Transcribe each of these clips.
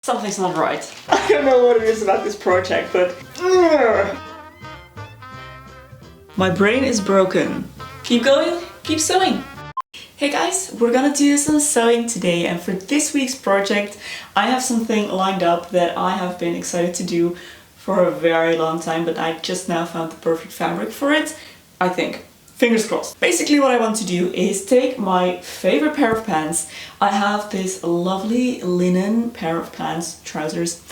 Something's not right. I don't know what it is about this project, but... My brain is broken. Keep going, keep sewing. Hey guys, we're gonna do some sewing today, and for this week's project I have something lined up that I have been excited to do for a very long time, but I just now found the perfect fabric for it, I think. Fingers crossed. Basically what I want to do is take my favorite pair of pants. I have this lovely linen pair of pants, trousers,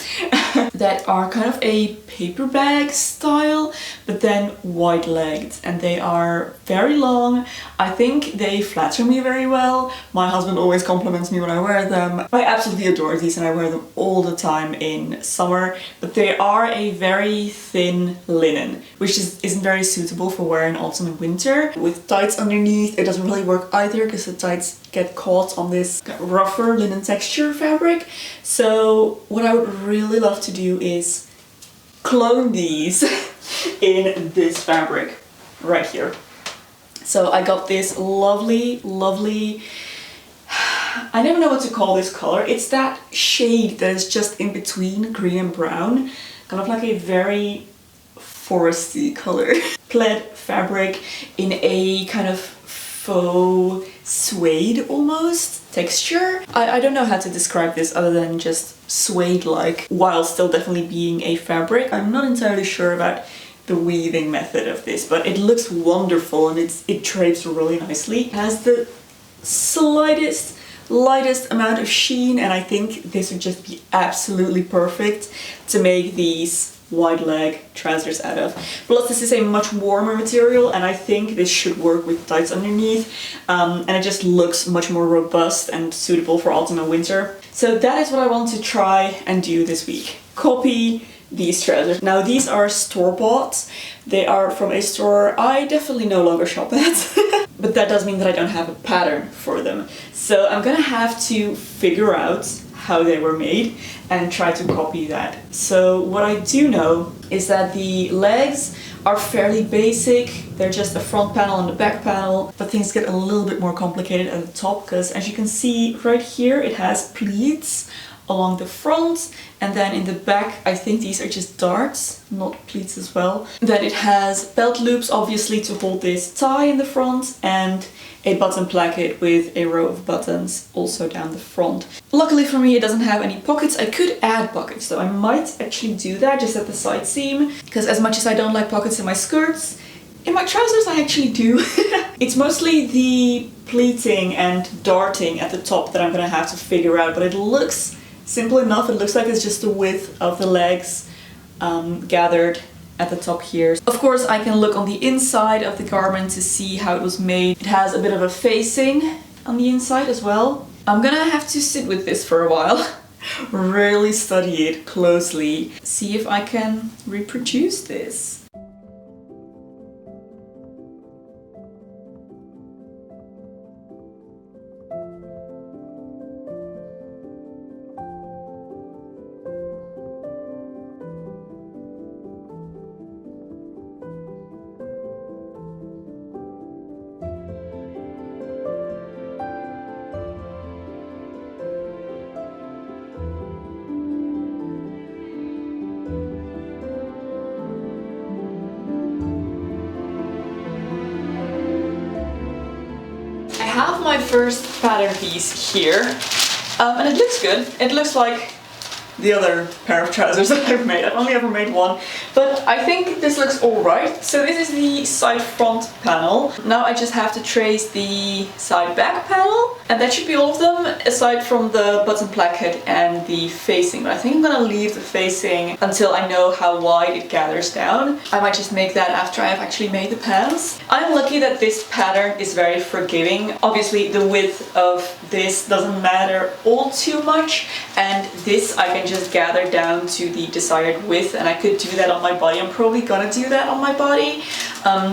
that are kind of a paper bag style, but then wide-legged, and they are very long. I think they flatter me very well. My husband always compliments me when I wear them. I absolutely adore these and I wear them all the time in summer, but they are a very thin linen, which isn't very suitable for wearing autumn and winter. With tights underneath, it doesn't really work either because the tights get caught on this rougher linen texture fabric. So what I would really love to do is clone these in this fabric right here. So I got this lovely, I never know what to call this color. It's that shade that is just in between green and brown. Kind of like a very foresty color. Plaid fabric in a kind of faux suede almost texture. I don't know how to describe this other than just suede-like, while still definitely being a fabric. I'm not entirely sure about the weaving method of this, but it looks wonderful and it drapes really nicely. It has the lightest amount of sheen, and I think this would just be absolutely perfect to make these wide leg trousers out of. Plus this is a much warmer material and I think this should work with tights underneath, and it just looks much more robust and suitable for autumn and winter. So that is what I want to try and do this week. Copy these trousers. Now these are store-bought. They are from a store I definitely no longer shop at. But that does mean that I don't have a pattern for them. So I'm gonna have to figure out how they were made and try to copy that. So what I do know is that the legs are fairly basic. They're just a front panel and a back panel, but things get a little bit more complicated at the top because, as you can see right here, it has pleats along the front, and then in the back I think these are just darts, not pleats as well. Then it has belt loops obviously to hold this tie in the front, and a button placket with a row of buttons also down the front. Luckily for me it doesn't have any pockets. I could add pockets, so I might actually do that just at the side seam, because as much as I don't like pockets in my skirts, in my trousers I actually do. It's mostly the pleating and darting at the top that I'm gonna have to figure out, but it looks simple enough. It looks like it's just the width of the legs gathered at the top here. Of course I can look on the inside of the garment to see how it was made. It has a bit of a facing on the inside as well. I'm gonna have to sit with this for a while, really study it closely, see if I can reproduce this. I have my first pattern piece here, and it looks good. It looks like the other pair of trousers that I've made. I've only ever made one, but I think this looks alright. So this is the side front panel. Now I just have to trace the side back panel, and that should be all of them aside from the button placket and the facing. But I think I'm gonna leave the facing until I know how wide it gathers down. I might just make that after I have actually made the pants. I'm lucky that this pattern is very forgiving. Obviously the width of this doesn't matter all too much, and this I can just gather down to the desired width, and I could do that on my body. I'm probably gonna do that on my body,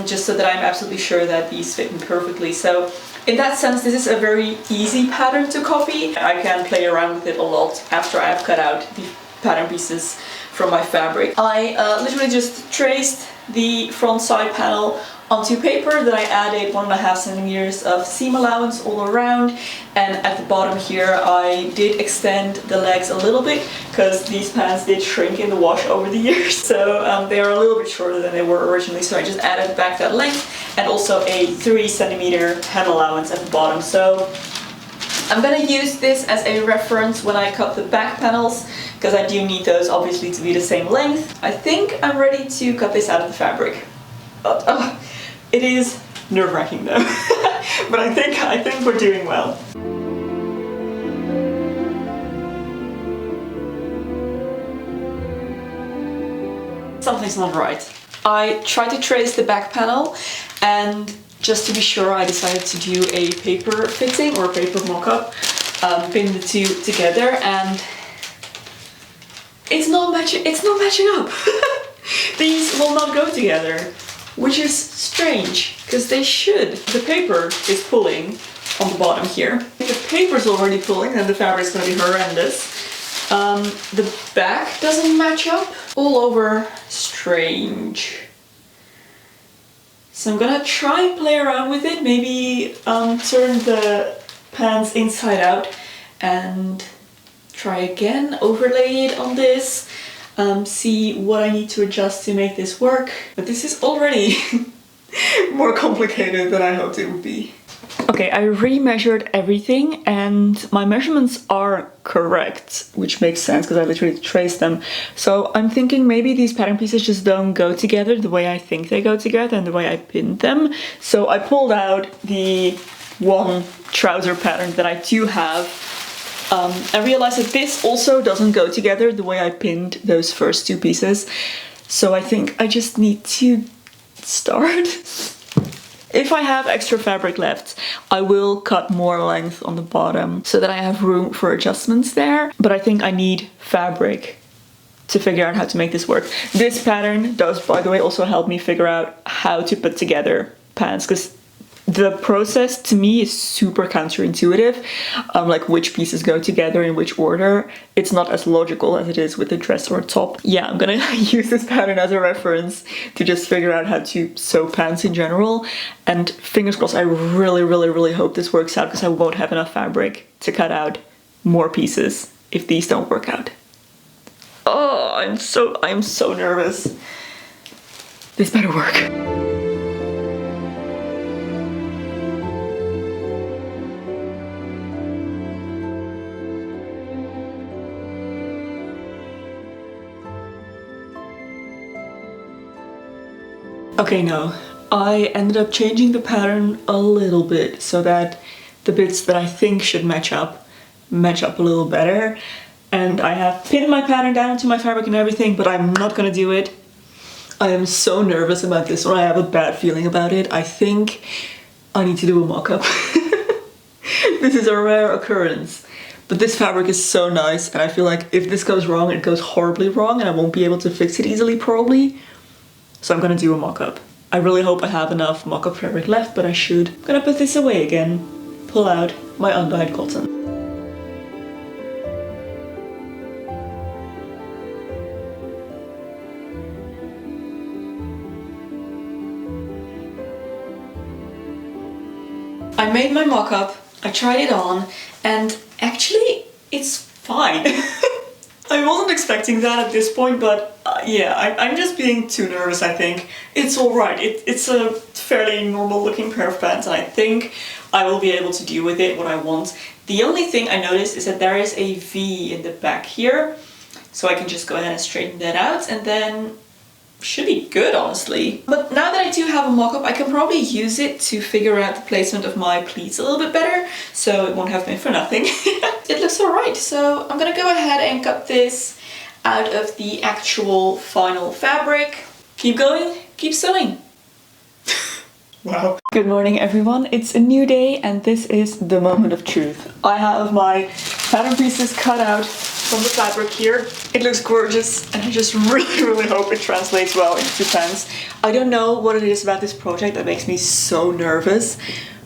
just so that I'm absolutely sure that these fit me perfectly. So in that sense, this is a very easy pattern to copy. I can play around with it a lot after I have cut out the pattern pieces from my fabric. I literally just traced the front side panel onto paper. Then I added 1.5 centimeters of seam allowance all around, and at the bottom here I did extend the legs a little bit because these pants did shrink in the wash over the years, so they are a little bit shorter than they were originally, so I just added back that length and also a 3 centimeter hem allowance at the bottom. So I'm gonna use this as a reference when I cut the back panels, because I do need those obviously to be the same length. I think I'm ready to cut this out of the fabric. But it is nerve-wracking though. But I think we're doing well. Something's not right. I tried to trace the back panel, and just to be sure I decided to do a paper fitting or a paper mock-up, pin the two together, and it's not matching up. These will not go together, which is strange, because they should. The paper is pulling on the bottom here. If the paper's already pulling, then the fabric's gonna be horrendous. The back doesn't match up. All over strange. So I'm gonna try and play around with it, maybe turn the pants inside out and try again, overlay it on this, see what I need to adjust to make this work. But this is already more complicated than I hoped it would be. Okay, I re-measured everything and my measurements are correct, which makes sense because I literally traced them. So I'm thinking maybe these pattern pieces just don't go together the way I think they go together and the way I pinned them. So I pulled out the one trouser pattern that I do have. I realized that this also doesn't go together the way I pinned those first two pieces. So I think I just need to start. If I have extra fabric left, I will cut more length on the bottom so that I have room for adjustments there. But I think I need fabric to figure out how to make this work. This pattern does, by the way, also help me figure out how to put together pants, because the process to me is super counterintuitive, like which pieces go together in which order. It's not as logical as it is with a dress or a top. Yeah, I'm gonna use this pattern as a reference to just figure out how to sew pants in general. And fingers crossed, I really hope this works out, because I won't have enough fabric to cut out more pieces if these don't work out. Oh, I'm so nervous. This better work. Okay, no. I ended up changing the pattern a little bit so that the bits that I think should match up a little better. And I have pinned my pattern down into my fabric and everything, but I'm not gonna do it. I am so nervous about this one. I have a bad feeling about it. I think I need to do a mock-up. This is a rare occurrence. But this fabric is so nice, and I feel like if this goes wrong, it goes horribly wrong, and I won't be able to fix it easily, probably. So I'm gonna do a mock-up. I really hope I have enough mock-up fabric left, but I should. I'm gonna put this away again, pull out my undyed cotton. I made my mock-up, I tried it on, and actually it's fine. I wasn't expecting that at this point, but yeah, I'm just being too nervous, I think. It's alright, it's a fairly normal looking pair of pants, and I think I will be able to do with it what I want. The only thing I noticed is that there is a V in the back here, so I can just go ahead and straighten that out, and then should be good, honestly. But now that I do have a mock-up, I can probably use it to figure out the placement of my pleats a little bit better, so it won't have been for nothing. It looks alright, so I'm gonna go ahead and cut this out of the actual final fabric. Keep going, keep sewing. Wow. Good morning, everyone. It's a new day, and this is the moment of truth. I have my pattern pieces cut out from the fabric here. It looks gorgeous, and I just really hope it translates well into pants. I don't know what it is about this project that makes me so nervous,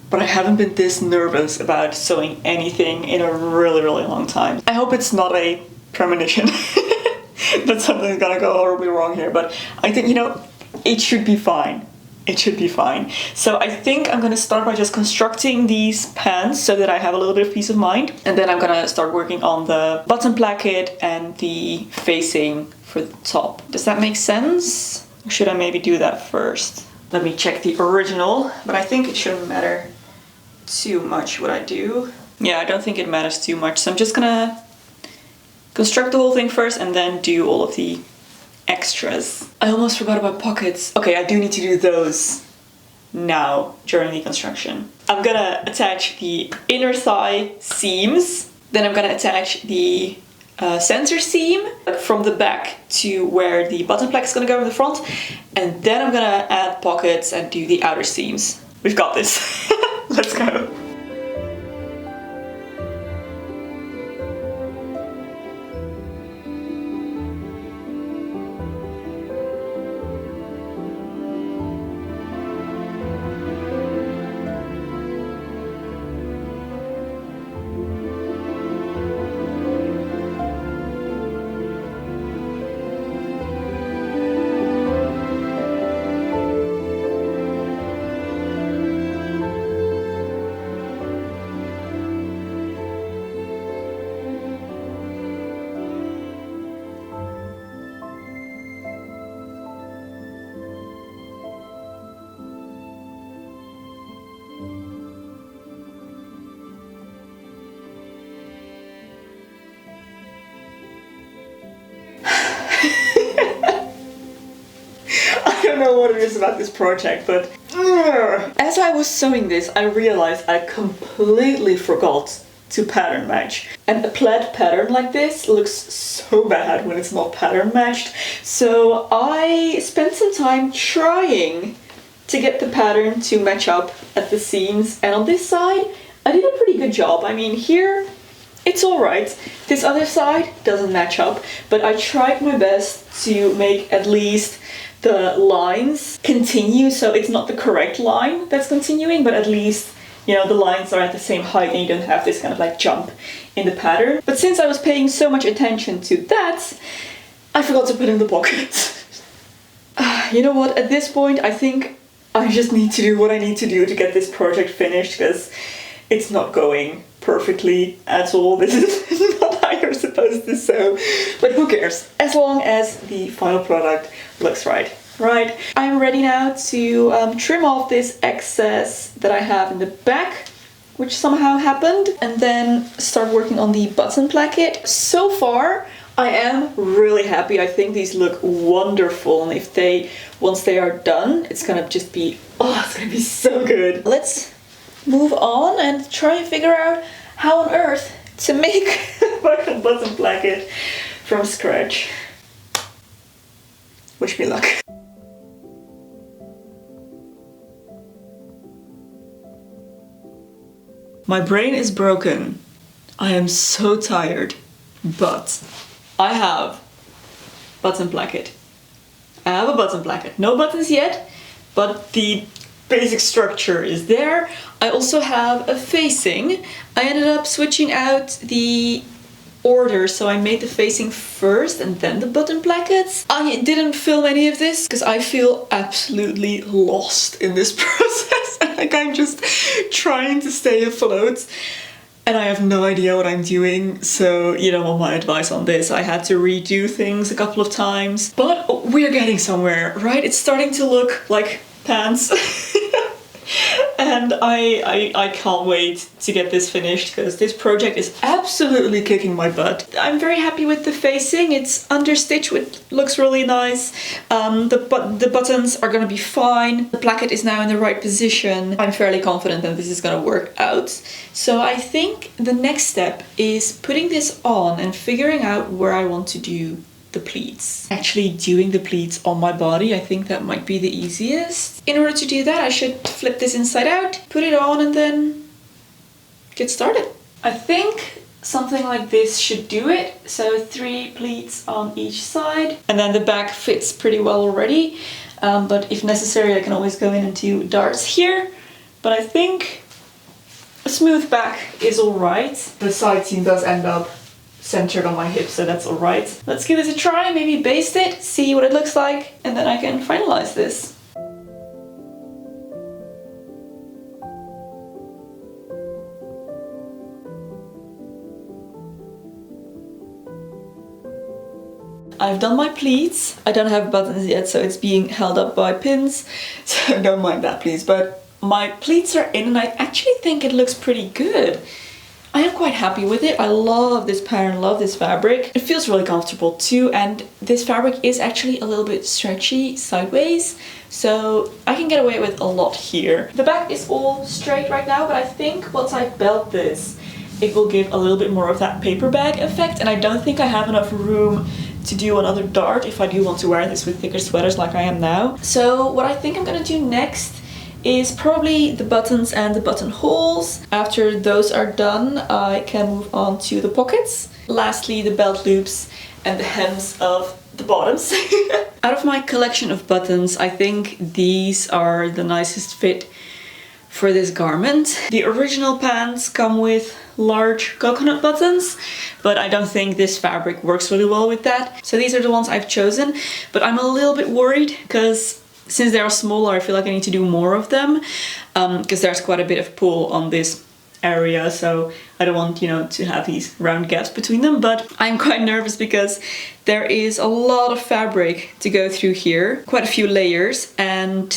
but I haven't been this nervous about sewing anything in a really long time. I hope it's not a premonition that something's gonna go horribly wrong here, but I think, you know, it should be fine. it should be fine. So I think I'm gonna start by just constructing these pants so that I have a little bit of peace of mind. And then I'm gonna start working on the button placket and the facing for the top. Does that make sense? Or should I maybe do that first? Let me check the original, but I think it shouldn't matter too much what I do. Yeah, I don't think it matters too much. So I'm just gonna construct the whole thing first and then do all of the extras. I almost forgot about pockets. Okay, I do need to do those now during the construction. I'm gonna attach the inner thigh seams. Then I'm gonna attach the center seam from the back to where the button plaque is gonna go in the front. And then I'm gonna add pockets and do the outer seams. We've got this. Let's go. I don't know what it is about this project, but as I was sewing this, I realized I completely forgot to pattern match. And a plaid pattern like this looks so bad when it's not pattern matched. So I spent some time trying to get the pattern to match up at the seams, and on this side I did a pretty good job. I mean, here it's alright. This other side doesn't match up, but I tried my best to make at least the lines continue, so it's not the correct line that's continuing, but at least, you know, the lines are at the same height and you don't have this kind of like jump in the pattern. But since I was paying so much attention to that, I forgot to put in the pockets. You know what, at this point I think I just need to do what I need to do to get this project finished, because it's not going perfectly at all. This is not how you're supposed to sew, but who cares, as long as the final product looks right. Right, I'm ready now to trim off this excess that I have in the back, which somehow happened, and then start working on the button placket. So far I am really happy. I think these look wonderful, and if once they are done, it's gonna just be, oh, it's gonna be so good. Let's move on and try and figure out how on earth to make a button placket from scratch. Wish me luck. My brain is broken. I am so tired, but I have button placket. I have a button placket. No buttons yet, but the basic structure is there. I also have a facing. I ended up switching out the order, so I made the facing first and then the button plackets. I didn't film any of this because I feel absolutely lost in this process. Like, I'm just trying to stay afloat and I have no idea what I'm doing. So you don't want my advice on this. I had to redo things a couple of times, but we're getting somewhere, right? It's starting to look like pants. And I can't wait to get this finished, because this project is absolutely kicking my butt. I'm very happy with the facing. It's understitched, which looks really nice. The buttons are gonna be fine. The placket is now in the right position. I'm fairly confident that this is gonna work out. So I think the next step is putting this on and figuring out where I want to do the pleats. Actually doing the pleats on my body, I think that might be the easiest. In order to do that, I should flip this inside out, put it on, and then get started. I think something like this should do it. So 3 pleats on each side, and then the back fits pretty well already. But if necessary, I can always go in and do darts here. But I think a smooth back is all right. The side seam does end up centered on my hip, so that's all right. Let's give this a try, maybe baste it, see what it looks like, and then I can finalize this. I've done my pleats. I don't have buttons yet, so it's being held up by pins, so don't mind that please. But my pleats are in and I actually think it looks pretty good. I am quite happy with it. I love this pattern, love this fabric. It feels really comfortable too, and this fabric is actually a little bit stretchy sideways, so I can get away with a lot here. The back is all straight right now, but I think once I belt this, it will give a little bit more of that paper bag effect, and I don't think I have enough room to do another dart if I do want to wear this with thicker sweaters like I am now. So what I think I'm gonna do next is probably the buttons and the buttonholes. After those are done, I can move on to the pockets. Lastly, the belt loops and the hems of the bottoms. Out of my collection of buttons, I think these are the nicest fit for this garment. The original pants come with large coconut buttons, but I don't think this fabric works really well with that. So these are the ones I've chosen, but I'm a little bit worried because since they are smaller, I feel like I need to do more of them because there's quite a bit of pull on this area, so I don't want, you know, to have these round gaps between them. But I'm quite nervous because there is a lot of fabric to go through here, quite a few layers, and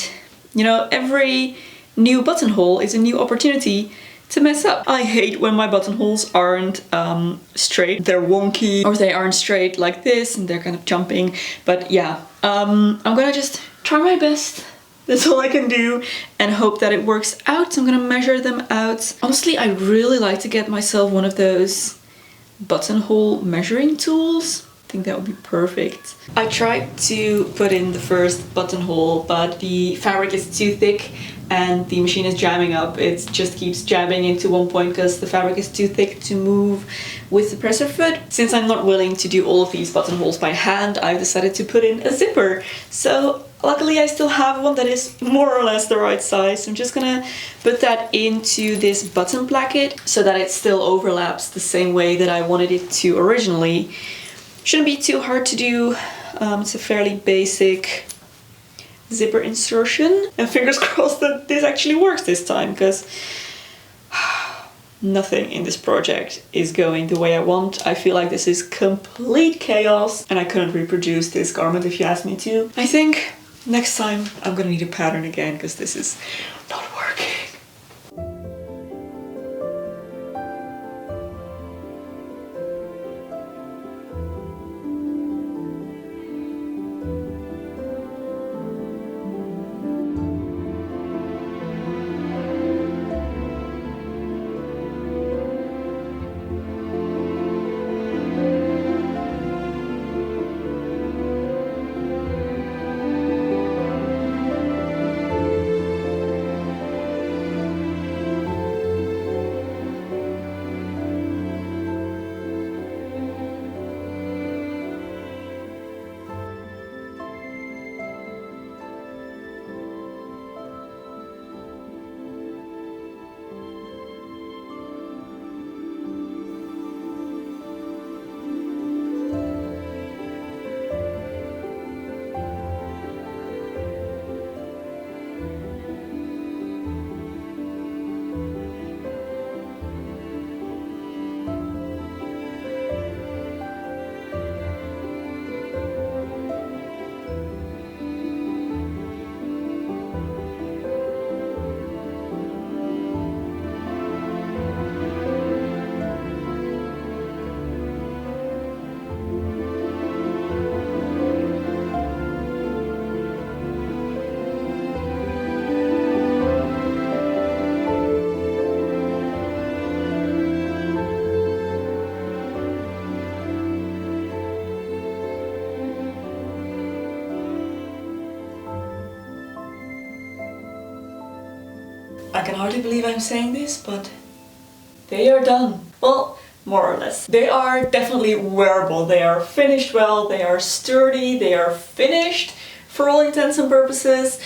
you know, every new buttonhole is a new opportunity to mess up. I hate when my buttonholes aren't straight. They're wonky, or they aren't straight like this and they're kind of jumping. But yeah, I'm gonna just try my best. That's all I can do, and hope that it works out. So I'm gonna measure them out. Honestly, I really like to get myself one of those buttonhole measuring tools. I think that would be perfect. I tried to put in the first buttonhole, but the fabric is too thick and the machine is jamming up. It just keeps jabbing into one point because the fabric is too thick to move with the presser foot. Since I'm not willing to do all of these buttonholes by hand, I've decided to put in a zipper. So luckily I still have one that is more or less the right size. I'm just gonna put that into this button placket so that it still overlaps the same way that I wanted it to originally. Shouldn't be too hard to do. It's a fairly basic zipper insertion, and fingers crossed that this actually works this time, because nothing in this project is going the way I want. I feel like this is complete chaos and I couldn't reproduce this garment if you asked me to. I think next time I'm gonna need a pattern again because this is not working. I can hardly believe I'm saying this, but they are done. Well, more or less. They are definitely wearable. They are finished well, they are sturdy, they are finished for all intents and purposes.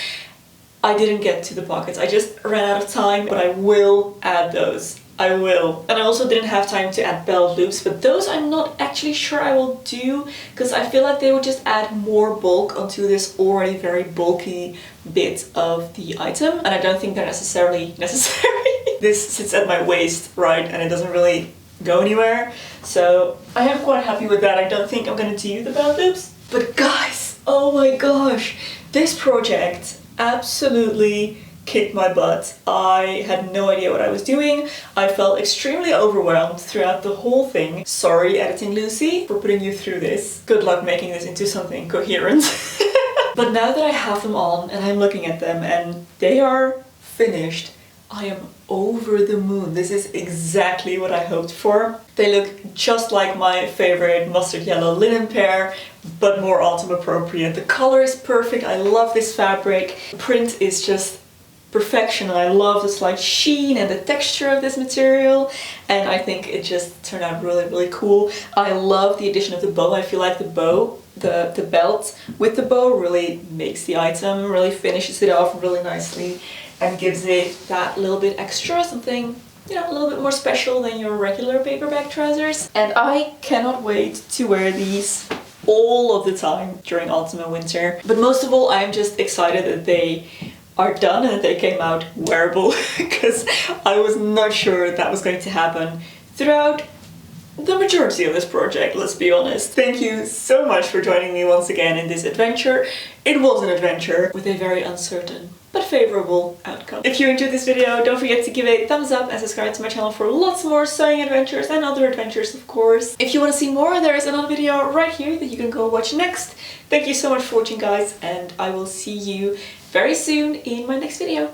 I didn't get to the pockets. I just ran out of time, but I will add those. I will. And I also didn't have time to add belt loops, but those I'm not actually sure I will do because I feel like they would just add more bulk onto this already very bulky bit of the item, and I don't think they're necessarily necessary. This sits at my waist, right, and it doesn't really go anywhere. So I am quite happy with that. I don't think I'm gonna do the bell loops. But guys, oh my gosh, this project absolutely kicked my butt. I had no idea what I was doing. I felt extremely overwhelmed throughout the whole thing. Sorry, Editing Lucy, for putting you through this. Good luck making this into something coherent. But now that I have them on and I'm looking at them and they are finished, I am over the moon. This is exactly what I hoped for. They look just like my favorite mustard yellow linen pair, but more autumn appropriate. The color is perfect. I love this fabric. The print is just perfection. I love the slight sheen and the texture of this material, and I think it just turned out really cool. I love the addition of the bow. I feel like the bow, the belt with the bow really makes the item, really finishes it off really nicely and gives it that little bit extra, something, you know, a little bit more special than your regular paperback trousers. And I cannot wait to wear these all of the time during autumn and winter. But most of all, I'm just excited that they are done and that they came out wearable, because I was not sure that was going to happen throughout the majority of this project, let's be honest. Thank you so much for joining me once again in this adventure. It was an adventure with a very uncertain but favorable outcome. If you enjoyed this video, don't forget to give it a thumbs up and subscribe to my channel for lots more sewing adventures and other adventures, of course. If you want to see more, there is another video right here that you can go watch next. Thank you so much for watching, guys, and I will see you very soon in my next video.